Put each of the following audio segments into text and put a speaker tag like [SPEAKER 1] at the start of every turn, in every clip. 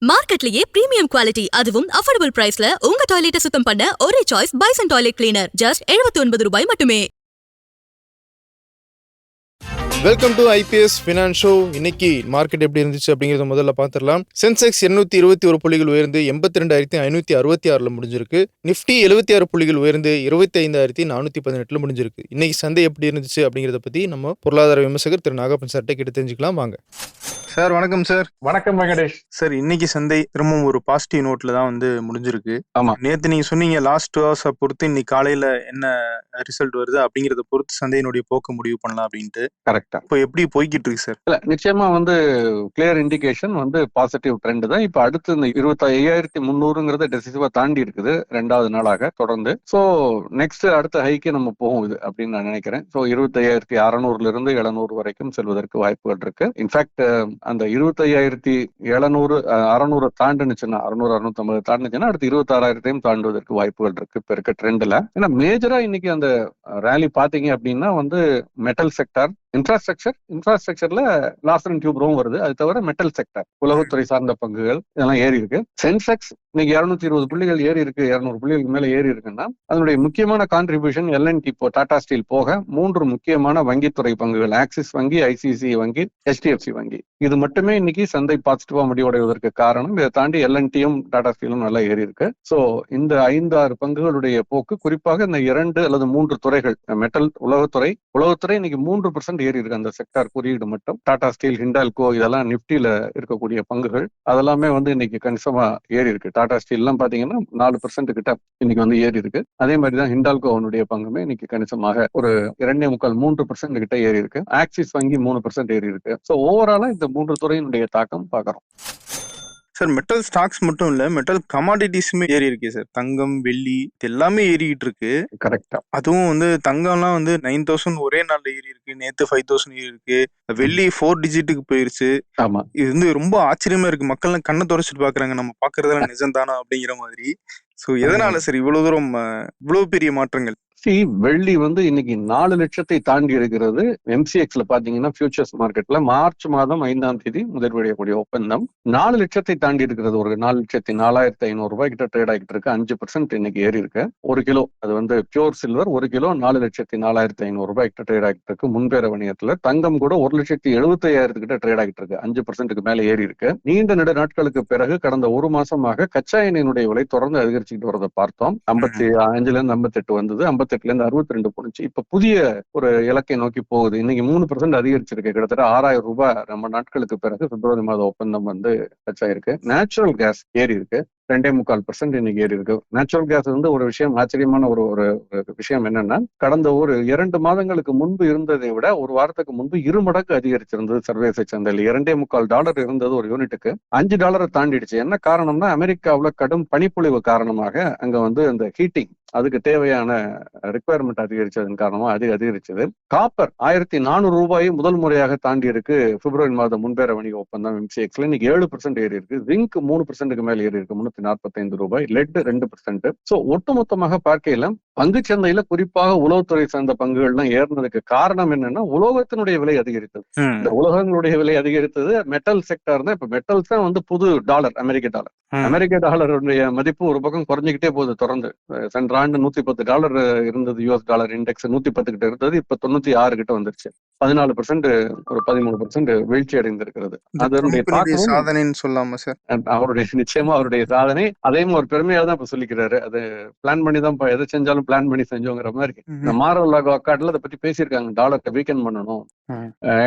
[SPEAKER 1] மார்க்கெட்லயே premium quality அதுவும் affordable பிரைஸ்ல உங்க டாய்லெட்டை சுத்தம் பண்ண ஒரே choice bison toilet cleaner just 79 ரூபாய் மட்டுமே.
[SPEAKER 2] Welcome to IPS finance show. இன்னைக்கு மார்க்கெட் எப்படி இருந்துச்சு அப்படிங்கிறத முதல்ல பார்த்துடலாம். சென்செக்ஸ் 221 புள்ளிகள் உயர்ந்து 82,566 முடிஞ்சிருக்கு. நிஃப்டி 76 புள்ளிகள் உயர்ந்து 25,418 முடிஞ்சிருக்கு. இன்னைக்கு சந்தை எப்படி இருந்துச்சு அப்படிங்கிறத பத்தி நம்ம பொருளாதார விமர்சகர் திரு நாகப்பன் சார்ட்ட கிட்ட தெரிஞ்சுக்கலாம் வாங்க. சார் வணக்கம். சார்
[SPEAKER 3] வணக்கம் வெங்கடேஷ்.
[SPEAKER 2] சார் இன்னைக்கு சந்தை திரும்பவும் ஒரு பாசிட்டிவ் நோட்ல தான் முடிஞ்சிருக்கு.
[SPEAKER 3] ஆமா,
[SPEAKER 2] நேத்து நீங்க சொன்னீங்க லாஸ்ட் 2 ஹவர்ஸை பொறுத்து இன்னைக்கு காலையில என்ன ரிசல்ட் வருது அப்படிங்கறத பொறுத்து சந்தையினுடைய போக்க முடிவு பண்ணலாம் அப்படின்ட்டு.
[SPEAKER 3] கரெக்டா.
[SPEAKER 2] இப்போ எப்படி போய்கிட்டு இருக்கு சார்?
[SPEAKER 3] இல்ல, நிச்சயமா கிளியர் இண்டிகேஷன் பாசிட்டிவ் ட்ரெண்ட் தான். இப்ப அடுத்து இந்த 25,300 டெசிசிவா தாண்டி இருக்குது 2வது நாளாக தொடர்ந்து. சோ நெக்ஸ்ட் அடுத்த ஹைக்கு நம்ம போகும் இது அப்படின்னு நான் நினைக்கிறேன். சோ 25,600 இருந்து 700 வரைக்கும் செல்வதற்கு வாய்ப்புகள் இருக்கு. இன்ஃபேக்ட் அந்த 25,700 600 தாண்டுச்சுன்னா 600 650 தாண்டுச்சுன்னா அடுத்து 26,000 தாண்டுவதற்கு வாய்ப்புகள் இருக்கு இப்ப இருக்க ட்ரெண்ட்ல. ஏன்னா மேஜரா இன்னைக்கு அந்த ரேலி பாத்தீங்க அப்படின்னா மெட்டல் செக்டார், இன்ஃப்ராஸ்ட்ரக்சர்ல லாஸ்ட் அண்ட் டியூப் ரோம் வருது. அது தவிர மெட்டல் செக்டர், உலகத்துறை சார்ந்த பங்குகள் இதெல்லாம் ஏறி இருக்கு. சென்செக்ஸ் இன்னைக்கு 220 புள்ளிகள் ஏறி இருக்கு. 200 புள்ளிகளுக்கு மேல ஏறி இருக்குன்னா அதனுடைய முக்கியமான கான்ட்ரிபியூஷன் எல்என்டி, இப்போ டாடா ஸ்டீல் போக 3 முக்கியமான வங்கித்துறை பங்குகள், ஆக்சிஸ் வங்கி, ஐசிசி வங்கி, HDFC வங்கி, இது மட்டுமே இன்னைக்கு சந்தை பாசிட்டிவா முடிவடைவதற்கு காரணம். இதை தாண்டி எல்என்டியும் டாடா ஸ்டீலும் நல்லா ஏறி இருக்கு. சோ இந்த 5-6 பங்குகளுடைய போக்கு, குறிப்பாக இந்த 2 அல்லது 3 துறைகள், மெட்டல், உலகத்துறை இன்னைக்கு 3% ஏறி இருக்கு. அந்த செக்டார் குறியீடு மட்டும் டாடா ஸ்டீல், ஹிண்டால்கோ இதெல்லாம் நிப்டியில இருக்கக்கூடிய பங்குகள் அதெல்லாமே இன்னைக்கு கணிசமா ஏறி இருக்கு. டாடா ஸ்டீல் எல்லாம் பாத்தீங்கன்னா 4% கிட்ட இன்னைக்கு ஏறி இருக்கு. அதே மாதிரிதான் ஹிண்டால்கோ பங்குமே இன்னைக்கு கணிசமாக ஒரு 2.25-3% கிட்ட ஏறி இருக்கு. ஆக்சிஸ் வங்கி 3% ஏறி இருக்கு. சோ ஓவராலா இந்த 3 துறையினுடைய தாக்கம் பாக்குறோம்.
[SPEAKER 2] சார் மெட்டல் ஸ்டாக்ஸ் மட்டும் இல்ல, மெட்டல் கமாடிட்டிஸுமே ஏறி இருக்கு சார். தங்கம், வெள்ளி இது எல்லாமே ஏறிக்கிட்டு இருக்கு.
[SPEAKER 3] கரெக்டா.
[SPEAKER 2] அதுவும் தங்கம்லாம் 9,000 ஒரே நாள்ல ஏறி இருக்கு. நேத்து 5,000 ஏறி இருக்கு. வெள்ளி 4 டிஜிட்டுக்கு போயிருச்சு.
[SPEAKER 3] ஆமா,
[SPEAKER 2] இது ரொம்ப ஆச்சரியமா இருக்கு. மக்கள்லாம் கண்ணை துடைச்சிட்டு பாக்குறாங்க, நம்ம பாக்குறதெல்லாம் நிஜம்தானா அப்படிங்கிற மாதிரி. சோ எதனால சார் இவ்வளவு தூரம் இவ்வளவு பெரிய மாற்றங்கள்?
[SPEAKER 3] வெள்ளி இன்னைக்கு 4 லட்சத்தை தாண்டி இருக்கிறது. MCXல பாத்தீங்கன்னா ஃபியூச்சர்ஸ் மார்க்கெட்ல மார்ச் மாதம் 5ஆம் தேதி முதல்வடையக்கூடிய ஒப்பந்தம் 4 லட்சத்தை தாண்டி இருக்கிறது. ஒரு 4,04,500 ரூபாய் கிட்ட ட்ரேட் ஆகிட்டு இருக்கு. 5% இன்னைக்கு ஏறி இருக்கு. 1 கிலோ, அது பியூர் சில்வர் 1 கிலோ 4,04,500 ரூபாய் கிட்ட ட்ரேட் ஆகிட்டு இருக்கு. முன்பேற வணிகத்துல தங்கம் கூட 1,75,000 கிட்ட ட்ரேட் ஆகிட்டு இருக்கு. 5%க்கு மேல ஏறி இருக்கு. நீண்ட நெடு நாட்களுக்கு பிறகு கடந்த 1 மாசமாக கச்சா எண்ணெயினுடைய விலை தொடர்ந்து அதிகரிச்சுட்டு வரதை பார்த்தோம். 55ல இருந்து 58 வந்தது, 58ல இருந்து 62 போனுச்சு. இப்ப புதிய ஒரு இலக்கை நோக்கி போகுது. இன்னைக்கு 3% அதிகரிச்சிருக்கு. கிட்டத்தட்ட 6,000 ரூபாய் ரொம்ப நாட்களுக்கு பிறகு பிப்ரவரி மாத ஒப்பந்தம் கச்சா இருக்கு. நேச்சுரல் கேஸ் ஏறி இருக்கு. 2.25% இன்னைக்கு ஏறி இருக்கு. நேச்சுரல் கேஸ் ஒரு விஷயம், ஆச்சரியமான ஒரு விஷயம் என்னன்னா, கடந்த ஒரு 2 மாதங்களுக்கு முன்பு இருந்ததை விட ஒரு வாரத்துக்கு முன்பு 2 மடங்கு அதிகரிச்சிருந்தது சர்வதேச சந்தையில். $2.25 இருந்தது ஒரு யூனிட்டுக்கு, $5 தாண்டிடுச்சு. என்ன காரணம்னா, அமெரிக்காவுல கடும் பனிப்பொழிவு காரணமாக அங்க அந்த ஹீட்டிங், அதுக்கு தேவையான ரிக்குவயர்மெண்ட் அதிகரிச்சதன் காரணமா அதிகரிச்சது. காப்பர் 1,400 ரூபாயை முதல் முறையாக தாண்டி இருக்கு. பிப்ரவரி மாதம் முன்பேற வணிக ஒப்பந்தம் MCXல இன்னைக்கு 7% ஏறி இருக்கு. ஜிங்க் 3%க்கு மேல ஏறி இருக்கு, 345 ரூபாய். லெட் 2%. சோ ஒட்டுமொத்தமாக பார்க்கையில பங்கு சந்தையில குறிப்பாக உலகத்துறை சார்ந்த பங்குகள்லாம் ஏறினதுக்கு காரணம் என்னன்னா, உலோகத்தினுடைய விலை அதிகரித்தது. இந்த உலகங்களுடைய விலை அதிகரித்தது. மெட்டல் செக்டார் தான். இப்ப மெட்டல்ஸ் தான் புது டாலர், அமெரிக்க டாலர். அமெரிக்க டாலருடைய மதிப்பு ஒரு பக்கம் குறைஞ்சிக்கிட்டே போகுது தொடர்ந்து. சென்ற ஆண்டு $110 இருந்தது. US டாலர் இண்டெக்ஸ் 110 கிட்ட இருந்தது. இப்ப 96 கிட்ட வந்துருச்சு. 14%, ஒரு 13% வீழ்ச்சி அடைந்திருக்கிறது. அதனுடைய
[SPEAKER 2] சாதனைன்னு சொல்லாம சார்,
[SPEAKER 3] நிச்சயமா அவருடைய சாதனை. அதையும் ஒரு பெருமையா தான் இப்ப சொல்லிக்கிறாரு. அது பிளான் பண்ணி தான், எதை செஞ்சாலும் பிளான் பண்ணி செஞ்சோங்கிற மாதிரி. இந்த மாரல் அக்கார்ட்ல அதை பத்தி பேசியிருக்காங்க. டாலரை வீக்கெண்ட் பண்ணணும்.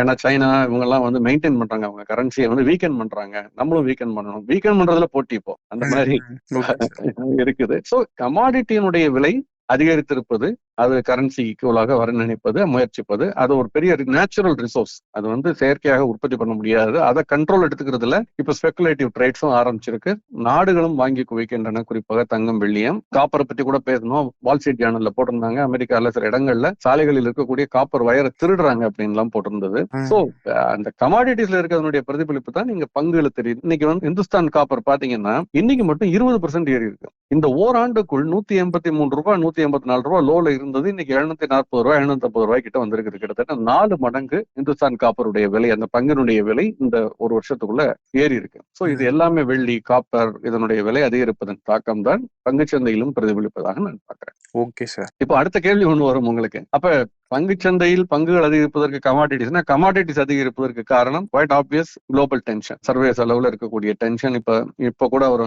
[SPEAKER 3] ஏன்னா சைனா இவங்க எல்லாம் மெயின்டைன் பண்றாங்க, அவங்க கரன்சியை வீக்கெண்ட் பண்றாங்க, நம்மளும் வீக்கெண்ட் பண்ணணும். வீக்கெண்ட் பண்றதுல போட்டி இப்போ அந்த மாதிரி இருக்குது. சோ கமாடிட்டியினுடைய விலை அதிகரித்திருப்பது, அது கரன்சி ஈக்குவலாக வர நினைப்பது, முயற்சிப்பது, அது ஒரு பெரிய நேச்சுரல் ரிசோர்ஸ். அது செயற்கையாக உற்பத்தி பண்ண முடியாது. அதை கண்ட்ரோல் எடுத்துக்கிறதுல இப்ப ஸ்பெகுலேட்டிவ் ட்ரேட்ஸும் ஆரம்பிச்சிருக்கு. நாடுகளும் வாங்கி குவிக்கின்றன, குறிப்பாக தங்கம், வெள்ளியம். காப்பரை பத்தி கூட பேசணும். வால் ஸ்ட்ரீட் ஜேர்னல்ல போட்டிருந்தாங்க, அமெரிக்கால சில இடங்கள்ல சாலைகளில் இருக்கக்கூடிய காப்பர் வயரை திருடுறாங்க அப்படின்னு எல்லாம் போட்டிருந்தது. சோ அந்த கமாடிட்டிஸ்ல இருக்கிறதுடைய பிரதிபலிப்பு தான் நீங்க பங்குல தெரியுது. இன்னைக்கு இந்துஸ்தான் காப்பர் பாத்தீங்கன்னா இன்னைக்கு மட்டும் 20% ஏறி இருக்கு. இந்த ஓராண்டுக்குள் 183 ரூபாய் 184 ரூபாய் லோல இருந்தது இன்னைக்கு 740 ரூபாய் 750 ரூபாய் கிட்ட வந்திருக்குது. கிட்டத்தட்ட 4 மடங்கு இந்துஸ்தான் காப்பருடைய விலை, அந்த பங்கினுடைய விலை இந்த ஒரு வருஷத்துக்குள்ள ஏறி இருக்கு. சோ இது எல்லாமே வெள்ளி, காப்பர் இதனுடைய விலை அதிகரிப்பதன் தாக்கம் தான் பங்குச்சந்தையிலும் பிரதிபலிப்பதாக நான் பார்க்கிறேன்.
[SPEAKER 2] Okay sir.
[SPEAKER 3] இப்போ அடுத்த கேள்வி ஒண்ணு வரும் உங்களுக்கு. அப்ப பங்குச்சந்தையில் பங்குகள் அதிகரிப்பதற்கு கமாடிட்டிஸ் அதிகரிப்பதற்கு காரணம் குவைட் ஆப்வியஸ் குளோபல் டென்ஷன், சர்வதேச அளவுல இருக்கக்கூடிய டென்ஷன். இப்ப கூட அவர்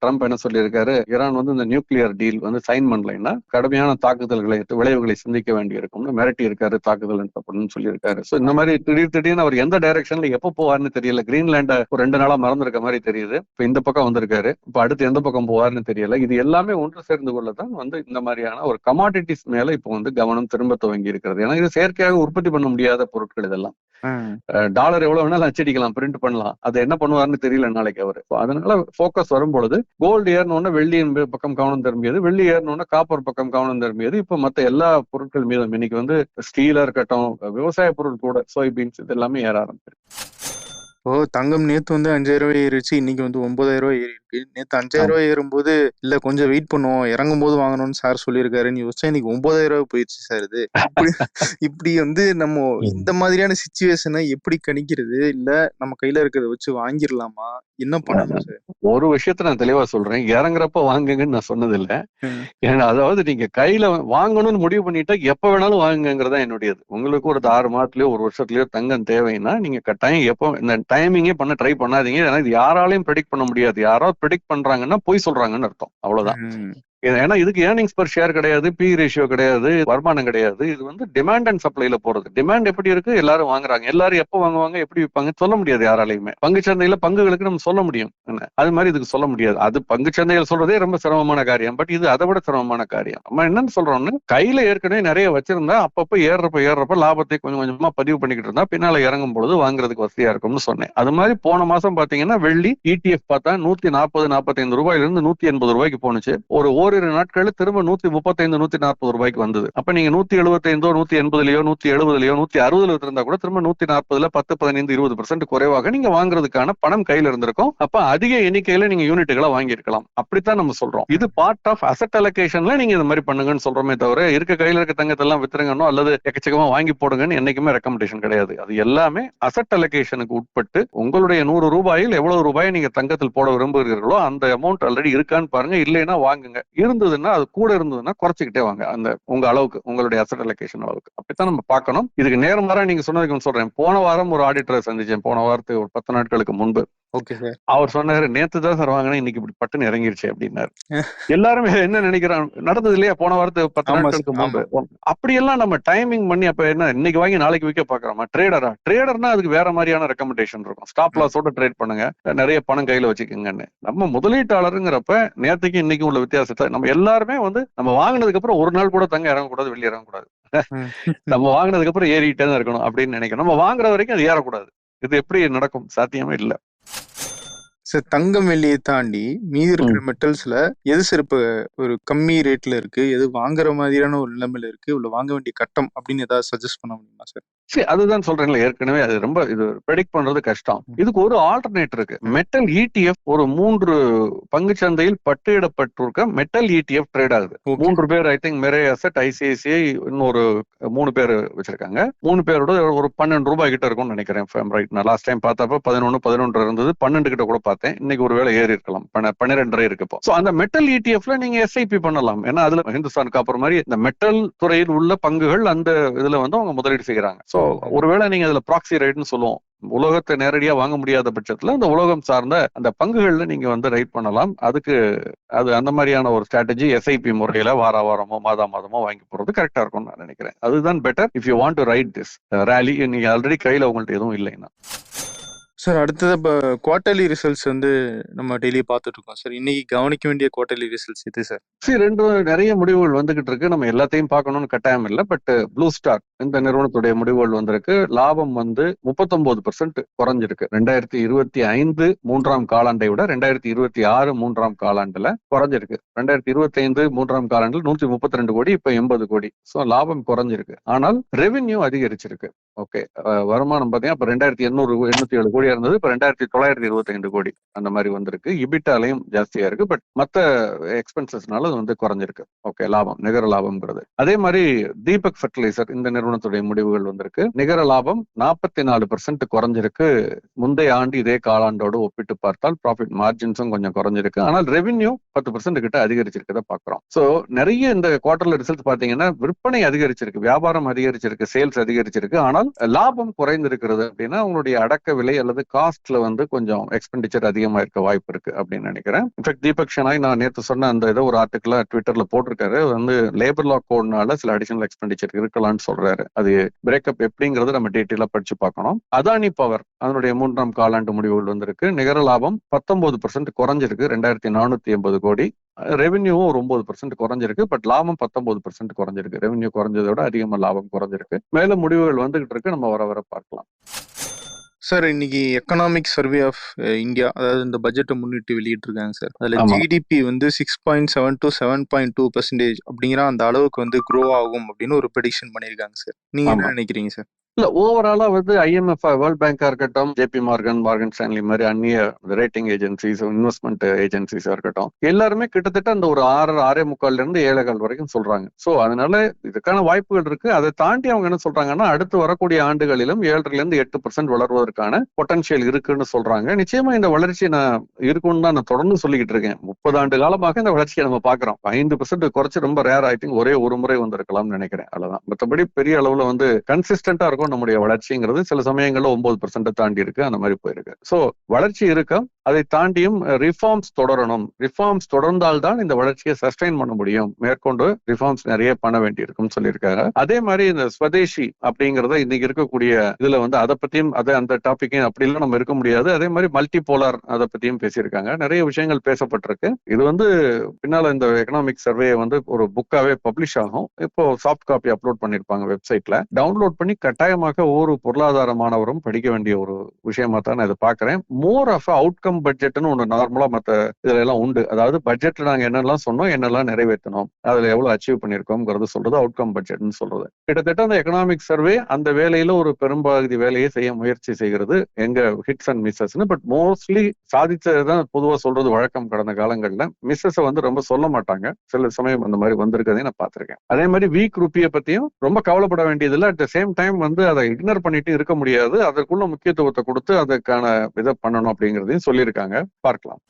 [SPEAKER 3] ட்ரம்ப் என்ன சொல்லியிருக்காரு, ஈரான் இந்த நியூக்ளியர் டீல் சைன் பண்ணலைன்னா கடுமையான தாக்குதல்களை விளைவுகளை சந்திக்க வேண்டி இருக்கும்னு மிரட்டி இருக்காரு, தாக்குதல் நடத்தப்படும் சொல்லியிருக்காரு. சோ இந்த மாதிரி திடீர்னு அவர் எந்த டைரக்ஷன்ல எப்ப போவார்னு தெரியல. கிரீன்லாண்ட ஒரு 2 நாளா மறந்துருக்க மாதிரி தெரியுது. இப்ப இந்த பக்கம் வந்திருக்காரு, இப்ப அடுத்து எந்த பக்கம் போவார்னு தெரியல. இது எல்லாமே ஒன்று சேர்ந்து கொள்ளதான் இந்த மாதிரியான ஒரு கமாடிட்டிஸ் மேல இப்போ கவனம் திரும்ப துவங்கி இருக்கு. ஏன்னா இது செயற்கையாக உற்பத்தி பண்ண முடியாத பொருட்கள். இதெல்லாம் டாலர் எவ்வளவு வேணாலும் அச்சடிக்கலாம், பிரிண்ட் பண்ணலாம். அது என்ன பண்ணுவாருன்னு தெரியல நாளைக்கு அவரு. அதனால போக்கஸ் வரும்பொழுது கோல்டு ஏறணும்னா வெள்ளியின் பக்கம் கவனம் திரும்பியது, வெள்ளி ஏறணும்னா காப்பர் பக்கம் கவனம் திரும்பியது. இப்ப மத்த எல்லா பொருட்கள் மீதும் இன்னைக்கு ஸ்டீலா இருக்கட்டும், விவசாய பொருள் கூட சோய்பீன்ஸ் இது எல்லாமே ஏற ஆரம்பிச்சிருக்கு.
[SPEAKER 2] ஓ, தங்கம் நேத்து 5000 ரூபாய் ஏறிச்சு, இன்னைக்கு 9000 ரூபாய் ஏறி இருக்கு. நேத்து 5000 ரூபாய் ஏறும்போது இல்ல கொஞ்சம் வெயிட் பண்ணுவோம், இறங்கும் போது வாங்கணும்னு சார் சொல்லியிருக்காருன்னு யோசிச்சா இன்னைக்கு 9000 ரூபாய் போயிடுச்சு சார். இது இப்படி நம்ம இந்த மாதிரியான சிச்சுவேஷனை எப்படி கணிக்கிறது? இல்ல நம்ம கையில இருக்கிறத வச்சு வாங்கிடலாமா? என்ன பண்ணணும் சார்?
[SPEAKER 3] ஒரு விஷயத்த நான் தெளிவா சொல்றேன், இறங்குறப்ப வாங்குங்கன்னு நான் சொன்னது இல்ல. ஏன்னா அதாவது நீங்க கையில வாங்கணும்னு முடிவு பண்ணிட்டா எப்ப வேணாலும் வாங்குங்கிறதா என்னுடையது. உங்களுக்கு ஒரு 6 மாதத்துலயோ 1 வருஷத்துலயோ தங்கம் தேவைன்னா நீங்க கட்டாயம் எப்போ இந்த டைமிங்கே பண்ண ட்ரை பண்ணாதீங்க. ஏன்னா இது யாராலையும் ப்ரெடிக்ட் பண்ண முடியாது. யாராவது ப்ரெடிக்ட் பண்றாங்கன்னா பொய் சொல்றாங்கன்னு அர்த்தம், அவ்வளவுதான். ஏன்னா இதுக்கு ஏர்னிங்ஸ் பர் ஷேர் கிடையாது, பி ரேஷியோ கிடையாது, வருமானம் கிடையாது. இது டிமாண்ட் அண்ட் சப்ளைல போறது. டிமாண்ட் எப்படி இருக்கு, எல்லாரும் வாங்குறாங்க. எல்லாரும் எப்ப வாங்குவாங்க, எப்படி விற்பாங்க சொல்ல முடியாது யாராலையுமே. பங்குச்சந்தையில பங்குகளுக்கு நம்ம சொல்ல முடியும், அது மாதிரி இதுக்கு சொல்ல முடியாது. அது பங்குச்சந்தையில் சொல்றதே ரொம்ப சிரமமான காரியம். பட் இது அதை விட சிரமமான காரியம். நம்ம என்னன்னு சொல்றோம்னு, கையில ஏற்கனவே நிறைய வச்சிருந்தா அப்பப்ப ஏறப்ப லாபத்தை கொஞ்சம் கொஞ்சமா பதிவு பண்ணிக்கிட்டு இருந்தா பின்னால இறங்கும் பொழுது வாங்குறதுக்கு வசதியா இருக்கும்னு சொன்னேன். அது மாதிரி போன மாசம் பாத்தீங்கன்னா வெள்ளி ETF பார்த்தா 140-145 ரூபாயில இருந்து 180 ரூபாய்க்கு போனுச்சு. ஓரிரு நாட்கள் திரும்ப 135-140 ரூபாய்க்கு வந்தது. அப்ப நீங்க 175 180லயோ 170லயோ 160 இருந்தா கூட திரும்ப 140 10-15-20% குறைவாக நீங்க வாங்குறதுக்கான பணம் கையில இருந்திருக்கும். அப்ப அதிக எண்ணிக்கையில நீங்க யூனிட்டுகளை வாங்கியிருக்கலாம். அப்படித்தான் நம்ம சொல்றோம். இது பார்ட் ஆஃப் அசெட் அலோகேஷன்ல நீங்க இந்த மாதிரி பண்ணுங்கன்னு சொல்றோமே தவிர கையில இருக்க தங்கத்தை எல்லாம் வித்துருங்கன்னோ அல்லது எக்கச்சக்கமா வாங்கி போடுங்கன்னு என்னைக்குமே ரெக்கமெண்டேஷன் கிடையாது. அது எல்லாமே அசெட் அலோகேஷனுக்கு உட்பட்டு உங்களுடைய 100 ரூபாயில் எவ்வளவு ரூபாயை நீங்க தங்கத்தில் போட விரும்புகிறீர்களோ அந்த அமௌண்ட் ஆல்ரெடி இருக்கான்னு பாருங்க. இல்லைன்னா வாங்குங்க. இருந்ததுன்னா அது கூட இருந்ததுன்னா குறைச்சிக்கிட்டே வாங்க, அந்த உங்க அளவுக்கு, உங்களுடைய அசெட் அலோகேஷன் அளவுக்கு. அப்படித்தான் நம்ம பார்க்கணும். இதுக்கு நேர்மாறா நீங்க சொன்னதுக்கு சொல்றேன். போன வாரம் ஒரு ஆடிட்டரை சந்திச்சேன், போன வாரத்துக்கு ஒரு 10 நாட்களுக்கு முன்பு. அவர் சொன்னாரு, நேத்து தான் சார் வாங்கினா இன்னைக்கு இப்படி பட்டுன்னு இறங்கிருச்சு அப்படின்னாரு. எல்லாருமே என்ன நினைக்கிறான், நடந்தது இல்லையா போன வாரத்துக்கு 10 நாட்களுக்கு முன்பு. அப்படியெல்லாம் நம்ம டைமிங் பண்ணி அப்ப என்ன இன்னைக்கு வாங்கி நாளைக்கு விற்க பாக்குறோமா? ட்ரேடர்னா அதுக்கு வேற மாதிரியான ரெக்கமெண்டேஷன் இருக்கும். ஸ்டாப் லாஸோட ட்ரேட் பண்ணுங்க, நிறைய பணம் கையில வச்சுக்கோங்கன்னு. நம்ம முதலீட்டாளருங்கிறப்ப நேற்றுக்கு இன்னைக்கு உள்ள வித்தியாசத்தை நம்ம எல்லாருமே நம்ம வாங்கினதுக்கு அப்புறம் ஒரு நாள் கூட தங்க இறங்கக்கூடாது, வெளியே இறங்கக்கூடாது. நம்ம வாங்கினதுக்கு அப்புறம் ஏறிட்டே தான் இருக்கணும் அப்படின்னு நினைக்கணும். நம்ம வாங்குற வரைக்கும் அது ஏறக்கூடாது. இது எப்படி நடக்கும்? சாத்தியமே இல்லை.
[SPEAKER 2] சார், தங்கம் வெள்ளியை தாண்டி மீதி இருக்கிற மெட்டல்ஸ்ல எது சிறப்பு ஒரு கம்மி ரேட்ல இருக்கு, எது வாங்குற மாதிரியான ஒரு நிலைமையில இருக்கு, இவ்வளவு வாங்க வேண்டிய கட்டம் அப்படின்னு ஏதாவது சஜஸ்ட் பண்ண முடியுமா சார்?
[SPEAKER 3] சரி, அதுதான் சொல்றேன்ல, ஏற்கனவே அது ரொம்ப இது ப்ரெடிக்ட் பண்றது கஷ்டம். இதுக்கு ஒரு ஆல்டர்னேட் இருக்கு. மெட்டல் ETF ஒரு 3 பங்குச்சந்தையில் பட்டியலிடப்பட்டிருக்க மெட்டல் ETF ட்ரேட் ஆகுது. 3 பேர், ஐ திங்க் மெரே அசெட், ICICI, இன்னொரு 3 பேர் வச்சிருக்காங்க. 3 பேரோட ஒரு 12 ரூபாய் கிட்ட இருக்கும்னு நினைக்கிறேன். நான் லாஸ்ட் டைம் பார்த்தப்ப 11 இருந்தது, 12 கிட்ட கூட பார்த்தேன். இன்னைக்கு ஒரு வேளை ஏறி இருக்கலாம், 12.5 இருக்கு இப்போ. அந்த மெட்டல் ETF நீங்க SIP பண்ணலாம். ஏன்னா அதுல ஹிந்துஸ்தான் காப்பர் மாதிரி இந்த மெட்டல் துறையில் உள்ள பங்குகள் அந்த இதுல அவங்க முதலீடு செய்யறாங்க. சோ ஒருவேளை நீங்க அதுல ப்ராக்சி ரைட்னு சொல்லுவோம், உலோகத்தை நேரடியா வாங்க முடியாத பட்சத்துல இந்த உலோகம் சார்ந்த அந்த பங்குகள்ல நீங்க ரைட் பண்ணலாம். அதுக்கு அது அந்த மாதிரியான ஒரு ஸ்ட்ராட்டஜி SIP முறையில வாரமோ மாதமோ வாங்கி போறது கரெக்டா இருக்கும்னு நான் நினைக்கிறேன். அதுதான் better if you want to right this rally. நீங்க ஆல்ரெடி கையில உங்கள்ட்ட எதுவும் இல்லைன்னா.
[SPEAKER 2] சார், அடுத்தது இப்போ குவார்டர்லி ரிசல்ட்ஸ் நம்ம டெய்லி பார்த்துட்டு இருக்கோம் சார். இன்னைக்கு கவனிக்க வேண்டிய குவார்டர்லி ரிசல்ட்ஸ் எது சார்?
[SPEAKER 3] சரி, நிறைய முடிவுகள் வந்துகிட்டு இருக்கு. நம்ம எல்லாத்தையும் பார்க்கணும்னு கட்டாயம் இல்லை. பட் ப்ளூ ஸ்டார் இந்த நிறுவனத்துடைய முடிவுகள் வந்திருக்கு. லாபம் 39% குறைஞ்சிருக்கு. 2025 3ஆம் காலாண்டை விட 2026 3ஆம் காலாண்டுல குறைஞ்சிருக்கு. 2025 3ஆம் காலாண்டில் 132 கோடி, இப்ப 80 கோடி. ஸோ லாபம் குறைஞ்சிருக்கு. ஆனால் ரெவென்யூ அதிகரிச்சிருக்கு. ஓகே, வருமானம் பாத்தீங்கன்னா இப்ப 2807 கோடியா இருந்தது, இப்ப 2925 கோடி அந்த மாதிரி வந்திருக்கு. இபிட்டாலையும் ஜாஸ்தியா இருக்கு, பட் மத்த எக்ஸ்பென்சஸ்னால அது வந்து குறைஞ்சிருக்கு. ஓகே, லாபம் நிகர லாபம்ங்கிறது. அதே மாதிரி தீபக் ஃபெர்டிலைசர் இந்த நிறுவனத்துடைய முடிவுகள் வந்திருக்கு. நிகர லாபம் 44% குறைஞ்சிருக்கு. முந்தைய ஆண்டு இதே காலாண்டோடு ஒப்பிட்டு பார்த்தால் ப்ராஃபிட் மார்ஜின்ஸும் கொஞ்சம் குறைஞ்சிருக்கு. ஆனால் ரெவென்யூ 10% கிட்ட அதிகரிச்சிருக்கதை பாக்குறோம். சோ நிறைய இந்த குவார்டர்ல ரிசல்ட் பாத்தீங்கன்னா விற்பனை அதிகரிச்சிருக்கு, வியாபாரம் அதிகரிச்சிருக்கு, சேல்ஸ் அதிகரிச்சிருக்கு. ஆனால் லாபம் குறைந்திருக்கிறது அப்படின்னா உங்களுடைய அடக்க விலை அல்லது காஸ்ட்ல வந்து கொஞ்சம் எக்ஸ்பெண்டிச்சர் அதிகமா இருக்க வாய்ப்பு இருக்கு அப்படின்னு நினைக்கிறேன். இன்ஃபேக்ட் தீபக் ஷனாய் நான் நேற்று சொன்ன அந்த ஏதோ ஒரு ஆர்டிகிள் ட்விட்டர்ல போட்டிருக்காரு, வந்து லேபர் லா கோட்னால சில அடிஷனல் எக்ஸ்பெண்டிச்சர் இருக்கலாம்னு சொல்றாரு. அது பிரேக்கப் எப்படிங்கிறது நம்ம டீட்டெயிலா படிச்சு பார்க்கணும். அதானி பவர் அதனுடைய 3ஆம் காலாண்டு முடிவுகள் வந்திருக்கு. நிகர லாபம் 19% குறைஞ்சிருக்கு, 2480 கோடி. ரெவென்யூவும் ஒரு 9% குறைஞ்சிருக்கு, பட் லாபம் 19% குறைஞ்சிருக்கு. ரெவென்யூ குறைஞ்சதை விட அதிகமா லாபம் குறைஞ்சிருக்கு. மேலும் முடிவுகள் வந்துகிட்டு இருக்கு, நம்ம வர பார்க்கலாம்.
[SPEAKER 2] சார் இன்னைக்கு எக்கனாமிக் சர்வே ஆஃப் இந்தியா, அதாவது இந்த பட்ஜெட்டை முன்னிட்டு வெளியிட்டிருக்காங்க சார். அதுல
[SPEAKER 3] ஆமா.
[SPEAKER 2] ஜிடிபி வந்து 6.7 to 7.2% அப்படிங்கிற அந்த அளவுக்கு வந்து க்ரோ ஆகும் அப்படின்னு ஒரு ப்ரெடிக்ஷன் பண்ணியிருக்காங்க சார். நீங்க
[SPEAKER 3] ஆமா.
[SPEAKER 2] என்ன நினைக்கிறீங்க சார்?
[SPEAKER 3] இல்ல, ஓவராலா வந்து ஐஎம்எஃப், வேர்ல்ட் பேங்கா இருக்கட்டும், ஜேபி மார்கன், மார்கன் ஸ்டான்லி மாதிரி அந்நிய ரேட்டிங் ஏஜென்சிஸ், இன்வெஸ்ட்மெண்ட் ஏஜென்சிஸா இருக்கட்டும், எல்லாருமே கிட்டத்தட்ட அந்த ஒரு 6.45 இருந்து 7.25 வரைக்கும் சொல்றாங்க. சோ அதனால இதுக்கான வாய்ப்புகள் இருக்கு. அதை தாண்டி அவங்க என்ன சொல்றாங்கன்னா அடுத்து வரக்கூடிய ஆண்டுகளிலும் 7.5% வளர்வதற்கான பொட்டன்ஷியல் இருக்குன்னு சொல்றாங்க. நிச்சயமா இந்த வளர்ச்சி நான் இருக்கும்னு தான் நான் தொடர்ந்து சொல்லிக்கிட்டு இருக்கேன். 30 ஆண்டு காலமாக இந்த வளர்ச்சியை நம்ம பாக்குறோம். 5% குறைச்சு ரொம்ப ரேர், ஐ திங்க் ஒரே ஒரு முறை வந்திருக்கலாம்னு நினைக்கிறேன். அவ்வளவுதான். மற்றபடி பெரிய அளவுல வந்து கன்சிஸ்டன்டா இருக்கும் நம்முடைய வளர்ச்சிங்கிறது. சில சமயங்கள்ல 9% தாண்டி இருக்கு, அந்த மாதிரி போயிருக்கு. சோ வளர்ச்சி இருக்கு. அதை தாண்டியும் ரிஃபார்ம்ஸ் தொடரணும். ரிஃபார்ம்ஸ் தொடர்ந்தால்தான் இந்த வளர்ச்சியை சஸ்டைன் பண்ண முடியும். மேற்கொண்டு ரிஃபார்ம்ஸ் நிறைய பண்ண வேண்டி இருக்கும்னு சொல்லியிருக்காங்க. அதே மாதிரி இந்த ஸ்வதேசி அப்படிங்கறத இன்னைக்கு இருக்கக்கூடிய இதுல வந்து அதை பத்தியும் அந்த டாபிக்கையும் அப்படிலாம் நம்ம இருக்க முடியாது. அதே மாதிரி மல்டி போலார் அதை பத்தியும் பேசியிருக்காங்க. நிறைய விஷயங்கள் பேசப்பட்டிருக்கு. இது வந்து பின்னால இந்த எக்கனாமிக் சர்வே வந்து ஒரு புக்காவே பப்ளிஷ் ஆகும். இப்போ சாஃப்ட் காப்பி அப்லோட் பண்ணிருப்பாங்க வெப்சைட்ல. டவுன்லோட் பண்ணி கட்டாயமாக ஒவ்வொரு பொருளாதார மாணவரும் படிக்க வேண்டிய ஒரு விஷயமா தான் நான் இதை பாக்குறேன். மோர் ஆஃப் அவுட்கம் பட்ஜெட்னு ஒண்ணு நார்மலா மத்த இதுல எல்லாம் உண்டு. அதாவது பட்ஜெட்ல நாங்க என்னெல்லாம் சொன்னோம், என்னெல்லாம் நிறைவேற்றணும், அதுல எவ்வளவு அச்சீவ் பண்ணிருக்கோம்ங்கிறது சொல்றது அவுட்கம் பட்ஜெட்னு சொல்றது. கிட்டத்தட்ட அந்த எக்கனாமிக் சர்வே அந்த வேலையில ஒரு பெரும்பகுதி வேலையை செய்ய முயற்சி செய்கிறது. எங்க ஹிட்ஸ் அண்ட் மிஸ்ஸஸ்னு, பட் மோஸ்ட்லி சாதிச்சதுதான் பொதுவா சொல்றது வழக்கம். கடந்த காலங்கள்ல மிஸ்ஸஸ் வந்து ரொம்ப சொல்ல மாட்டாங்க. சில சமயம் அந்த மாதிரி வந்திருக்கதையும் நான் பார்த்திருக்கேன். அதே மாதிரி வீக் ருப்பியை பத்தியும் ரொம்ப கவலைப்பட வேண்டியதில்லை. அட் த சேம் டைம் வந்து அதை இக்னோர் பண்ணிட்டு இருக்க முடியாது. அதற்குள்ள முக்கியத்துவத்தை கொடுத்து அதுக்கான இதை பண்ணணும் அப்படிங்கிறதையும் சொல்லியிருக்காங்க. பார்க்கலாம்.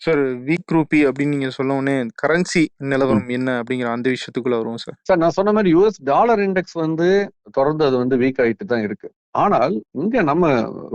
[SPEAKER 2] சார் வீக் ரூபி அப்படின்னு நீங்க சொல்ல உடனே கரன்சி நிலவரம் என்ன அப்படிங்கிற அந்த விஷயத்துக்குள்ள வருவோம் சார்.
[SPEAKER 3] சார் நான் சொன்ன மாதிரி யூஎஸ் டாலர் இண்டெக்ஸ் வந்து தொடர்ந்து அது வந்து வீக் ஆயிட்டு தான் இருக்கு. ஆனால் இங்க நம்ம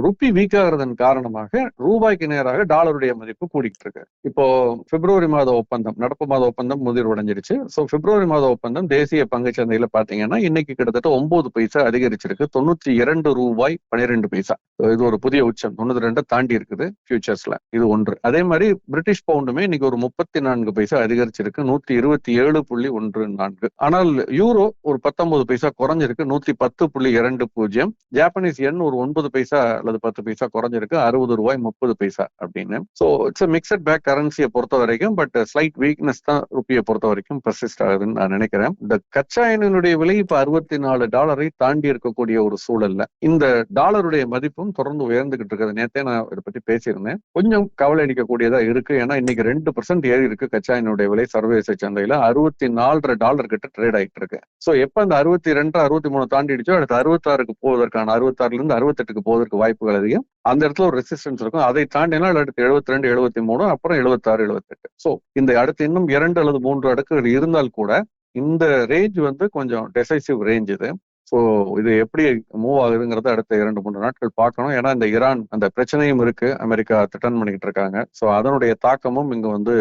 [SPEAKER 3] ருப்பி வீக் ஆகிறதன் காரணமாக ரூபாய்க்கு நேராக டாலருடைய மதிப்பு கூடிக்கிட்டு இருக்கு. இப்போ பிப்ரவரி மாத ஒப்பந்தம், நடப்பு மாத ஒப்பந்தம் முதிர்வடைஞ்சிருச்சு. ஸோ பிப்ரவரி மாத ஒப்பந்தம் தேசிய பங்கு சந்தையில பாத்தீங்கன்னா இன்னைக்கு கிட்டத்தட்ட 9 பைசா அதிகரிச்சிருக்கு. 92 ரூபாய் 12 பைசா. இது ஒரு புதிய உச்சம். 92 தாண்டி இருக்குது ஃபியூச்சர்ஸ்ல. இது ஒன்று. அதே மாதிரி பிரிட்டிஷ் பவுண்டுமே இன்னைக்கு ஒரு 34 பைசா அதிகரிச்சிருக்கு, 127.14. ஆனால் யூரோ ஒரு 19 பைசா குறைஞ்சிருக்கு, 110.20. ஜாப்பனீஸ் எண் ஒரு 9 பைசா அல்லது 10 பைசா குறைஞ்சிருக்கு, 60 ரூபாய் 30 பைசா அப்படின்னு. சோ இட்ஸ் மிக்சட் பேக் கரன்சியை பொறுத்த வரைக்கும். பட் ஸ்லைட் வீக்னஸ் தான் ருப்பியை பொறுத்த வரைக்கும் பெர்சிஸ்ட் ஆகுதுன்னு நான் நினைக்கிறேன். இந்த கச்சா எண்ணெயினுடைய விலை இப்ப $64 தாண்டி இருக்கக்கூடிய ஒரு சூழல்ல இந்த டாலருடைய மதிப்பும் தொடர்ந்து உயர்ந்துகிட்டு இருக்கிறது. நேத்தே நான் இதை பத்தி பேசியிருந்தேன். கொஞ்சம் கவலை அளிக்கக்கூடியதா இருக்கு. ஏன்னா இன்னைக்கு 2% ஏறி இருக்கு கச்சா எண்ணெயுடைய விலை. சர்வதேச சந்தையில $64 கிட்ட ட்ரேட் ஆயிட்டு இருக்கு. சோ எப்ப அந்த 62 63 தாண்டிடுச்சோ அடுத்து 66க்கு போவதற்கான 66ல இருந்து 68க்கு போவதற்கு வாய்ப்புகள் அதிகம். அந்த இடத்துல ஒரு ரெசிஸ்டன்ஸ் இருக்கும். அதை தாண்டினால் அடுத்து 72 73, அப்புறம் 76 78. சோ இந்த அடுத்து இன்னும் 2 அல்லது 3 அடுக்குகள் இருந்தால் கூட இந்த ரேஞ்ச் வந்து கொஞ்சம் டெசைசிவ் ரேஞ்ச் இது. ஸோ இது எப்படி மூவ் ஆகுதுங்கிறத அடுத்த 2-3 நாட்கள் பார்க்கணும். ஏன்னா இந்த ஈரான் அந்த பிரச்சனையும் இருக்கு, அமெரிக்கா த்ரெட்டன் பண்ணிக்கிட்டு இருக்காங்க. ஸோ அதனுடைய தாக்கமும் இங்க வந்து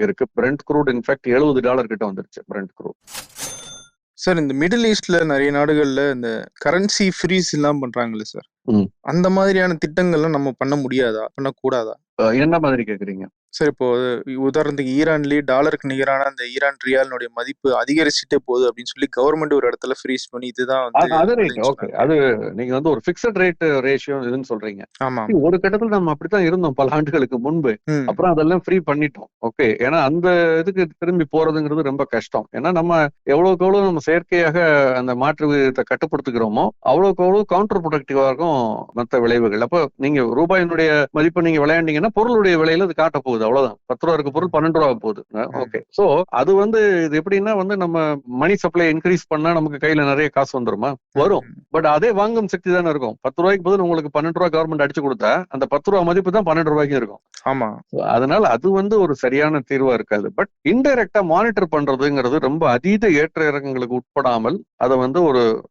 [SPEAKER 3] இருக்கு. பிரெண்ட் க்ரூட் இன்ஃபேக்ட் $70 கிட்ட வந்துருச்சு பிரெண்ட் க்ரூட்.
[SPEAKER 2] சார் இந்த மிடில் ஈஸ்ட்ல நிறைய நாடுகள்ல இந்த கரன்சி ஃப்ரீஸ் எல்லாம் பண்றாங்கல்ல சார், அந்த மாதிரியான திட்டங்கள்லாம் நம்ம பண்ண முடியாதா, பண்ணக்கூடாதா?
[SPEAKER 3] என்ன மாதிரி கேக்குறீங்க?
[SPEAKER 2] சார் இப்போ உதாரணத்துக்கு ஈரான்லயே டாலருக்கு நிகரான அந்த ஈரான் ரியாலினுடைய மதிப்பு அதிகரிச்சுட்டே போகுது அப்படின்னு சொல்லி கவர்மெண்ட் ஒரு இடத்துல ஃப்ரீஸ் பண்ணி இதுதான்
[SPEAKER 3] அது ரேட் ஓகே. அது நீங்க வந்து ஒரு பிக்ஸட் ரேட் ரேஷியோ இதுன்னு சொல்றீங்க.
[SPEAKER 2] ஆமா.
[SPEAKER 3] ஒரு கட்டத்துல நம்ம அப்படித்தான் இருந்தோம் பல ஆண்டுகளுக்கு முன்பு. அப்புறம் அதெல்லாம் ஃப்ரீ பண்ணிட்டோம். ஓகே. ஏன்னா அந்த இதுக்கு திரும்பி போறதுங்கிறது ரொம்ப கஷ்டம். ஏன்னா நம்ம எவ்வளவுக்கு எவ்வளவு நம்ம செயற்கையாக அந்த மாற்று விகிதத்தை கட்டுப்படுத்துகிறோமோ அவ்வளவுக்கு எவ்வளவு கவுண்டர் ப்ரொடக்டிவா இருக்கும் மற்ற விளைவுகள். அப்போ நீங்க ரூபாயினுடைய மதிப்பு நீங்க விளையாண்டீங்கன்னா பொருளுடைய விலையில அது காட்ட போகுது. அவ்வளவுதான். 10 ரூபா இருக்கு பொருள் 12 ரூபா போகுது. ஓகே. சோ அது வந்து இது எப்படின்னா வந்து நம்ம மணி சப்ளை இன்க்ரீஸ் பண்ணா நமக்கு கையில நிறைய காசு வந்துருமா? வரும். பட் அதே வாங்கும் சக்தி தானே இருக்கும். 10 ரூபாய்க்கு பதில் உங்களுக்கு 12 ரூபா கவர்மெண்ட் அடிச்சு கொடுத்தா அந்த 10 ரூபா மதிப்பு தான் 12 ரூபாய்க்கு இருக்கும்.
[SPEAKER 2] ஆமா.
[SPEAKER 3] அதனால அது வந்து ஒரு சரியான தீர்வா இருக்காது. பட் இன்டைரக்டா மானிட்டர் பண்றதுங்கிறது ரொம்ப அதீத ஏற்ற இறக்கங்களுக்கு உட்படாமல் அதை வந்து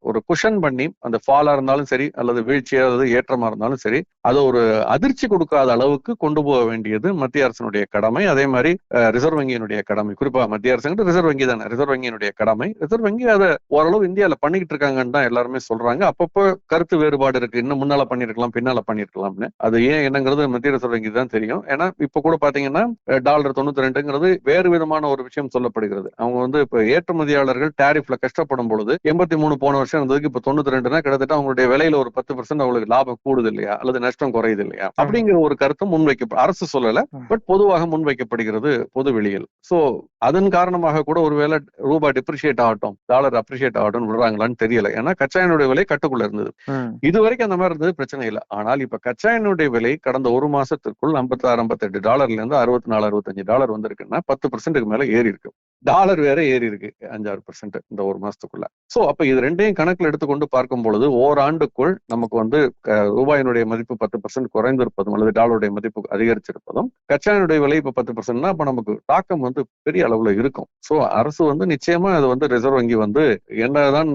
[SPEAKER 3] ஒரு குஷன் பண்ணி அந்த ஃபாலா இருந்தாலும் சரி அல்லது வீழ்ச்சியா ஏற்றமா இருந்தாலும் சரி அதை ஒரு அதிர்ச்சி கொடுக்காத அளவுக்கு கொண்டு போக வேண்டியது மத்திய அரசினுடைய கடமை. அதே மாதிரி ரிசர்வ் வங்கியினுடைய கடமை. குறிப்பா மத்திய அரசு ரிசர்வ் வங்கி தானே. ரிசர்வ் வங்கியினுடைய கடமை. ரிசர்வ் வங்கி அதை ஓரளவு இந்தியாவில பண்ணிக்கிட்டு இருக்காங்கன்னு தான் எல்லாருமே சொல்றாங்க. அப்பப்போ கருத்து வேறுபாடு இருக்கு. இன்னும் முன்னால பண்ணிருக்கலாம் பின்னால பண்ணிருக்கலாம்னு. அது ஏன் என்னங்கிறது மத்திய ரிசர்வ் வங்கி தான் தெரியும். ஏன்னா இப்ப கூட பாத்தீங்கன்னா டாலர் 92ங்கிறது வேறு விதமான ஒரு விஷயம் சொல்லப்படுகிறது. அவங்க வந்து இப்ப ஏற்றுமதியாளர்கள் டாரிஃப்ல கஷ்டப்படும் பொழுது 83 போன வருஷம் இருந்ததுக்கு இப்ப 92னா கிட்டத்தட்ட அவங்களுடைய விலையில ஒரு 10% அவங்களுக்கு லாபம் கூடுது இல்லையா அல்லது நஷ்டம் குறையுது இல்லையா அப்படிங்கிற ஒரு கருத்தும் முன்வைக்க அரசு சொல்லல. பட் பொதுவாக முன்வைக்கப்படுகிறது பொது வெளியில். சோ அதன் காரணமாக கூட ஒருவேளை ரூபாய் டிப்ரிஷியேட் ஆகட்டும் டாலர் அப்ரிஷியேட் ஆகட்டும் விடுறாங்களான்னு தெரியல. ஏன்னா கச்சா எண்ணெயுடைய விலை கட்டுக்குள்ள இருந்தது. இது வரைக்கும் அந்த மாதிரி இருந்தது, பிரச்சனை இல்லை. ஆனால் இப்ப கச்சா எண்ணெயுடைய விலை கடந்த ஒரு மாசத்துக்குள் 56-58 டாலர்ல இருந்து 64-65 டாலர் வந்திருக்குன்னா 10% மேல ஏறி இருக்கு. டாலர் வேற ஏறி இருக்கு 5-6% இந்த ஒரு மாசத்துக்குள்ள. சோ அப்ப இது ரெண்டையும் கணக்குல எடுத்துக்கொண்டு பார்க்கும் பொழுது ஓராண்டுக்குள் நமக்கு வந்து ரூபாயினுடைய மதிப்பு 10% குறைந்திருப்பதும் அல்லது டாலருடைய மதிப்பு அதிகரிச்சிருப்பதும் கச்சானுடைய விலை இப்ப 10%னா அப்ப நமக்கு தாக்கம் வந்து பெரிய அளவுல இருக்கும். சோ அரசு வந்து நிச்சயமா அது வந்து ரிசர்வ் வங்கி வந்து என்னதான்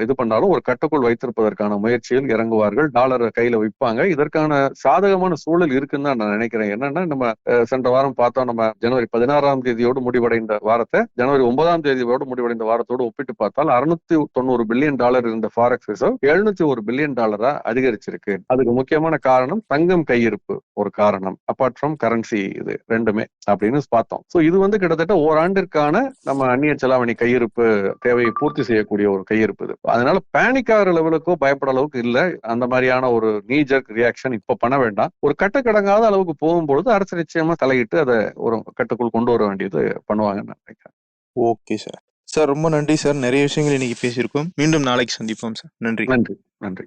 [SPEAKER 3] இது பண்ணாலும் ஒரு கட்டுக்குள் வைத்திருப்பதற்கான முயற்சியில் இறங்குவார்கள். டாலரை கையில வைப்பாங்க. இதற்கான சாதகமான சூழல் இருக்குன்னு தான் நான் நினைக்கிறேன். என்னன்னா நம்ம சென்ற வாரம் பார்த்தோம், நம்ம ஜனவரி 16ஆம் தேதியோடு முடிவடைந்த வாரத்தை ஜனவரி 9ஆம் தேதியோடு முடிவடைந்த வாரத்தோடு ஒப்பிட்டு பார்த்தால் 690 பில்லியன் டாலர் இருந்த ஃபாரெக்ஸ் ரிசர்வ் 701 பில்லியன் டாலரா அதிகரிச்சிருக்கு. அதுக்கு முக்கியமான காரணம் தங்கம் கையிருப்பு ஒரு காரணம். அப்பார்ட் ஃப்ரம் கரன்சி இது ரெண்டுமே அப்படின்னு பார்த்தோம். சோ இது வந்து கிட்டத்தட்ட ஓராண்டிற்கான நம்ம அந்நிய செலாவணி கையிருப்பு தேவையை பூர்த்தி செய்யக்கூடிய ஒரு கையிருப்பு இது. அதனால பேனிக் ஆகிற லெவலுக்கோ பயப்பட அளவுக்கு இல்ல. அந்த மாதிரியான ஒரு நீ ஜர்க் ரியாக்ஷன் இப்ப பண்ண வேண்டாம். ஒரு கட்டுக்கடங்காத அளவுக்கு போகும்பொழுது அரசு நிச்சயமா தலையிட்டு அதை ஒரு கட்டுக்குள் கொண்டு வர வேண்டியது பண்ணுவாங்கன்னு நினைக்கிறேன்.
[SPEAKER 2] Okay sir. சார் ரொம்ப நன்றி சார். நிறைய விஷயங்கள் இன்னைக்கு பேசியிருக்கோம். மீண்டும் நாளைக்கு சந்திப்போம் சார். நன்றி.
[SPEAKER 3] நன்றி. நன்றி.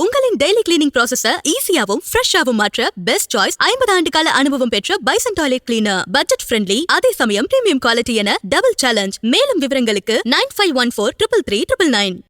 [SPEAKER 1] உங்களின் டெய்லி கிளீனிங் ப்ராசஸ ஈஸியாவும் ஃப்ரெஷ்ஷாவும் மாற்ற பெஸ்ட் சாய்ஸ் 50 ஆண்டு கால அனுபவம் பெற்ற bison toilet cleaner. Budget friendly, அதே சமயம் பிரீமியம் குவாலிட்டி என டபுள் சேலஞ்ச். மேலும் விவரங்களுக்கு 9514 333 999.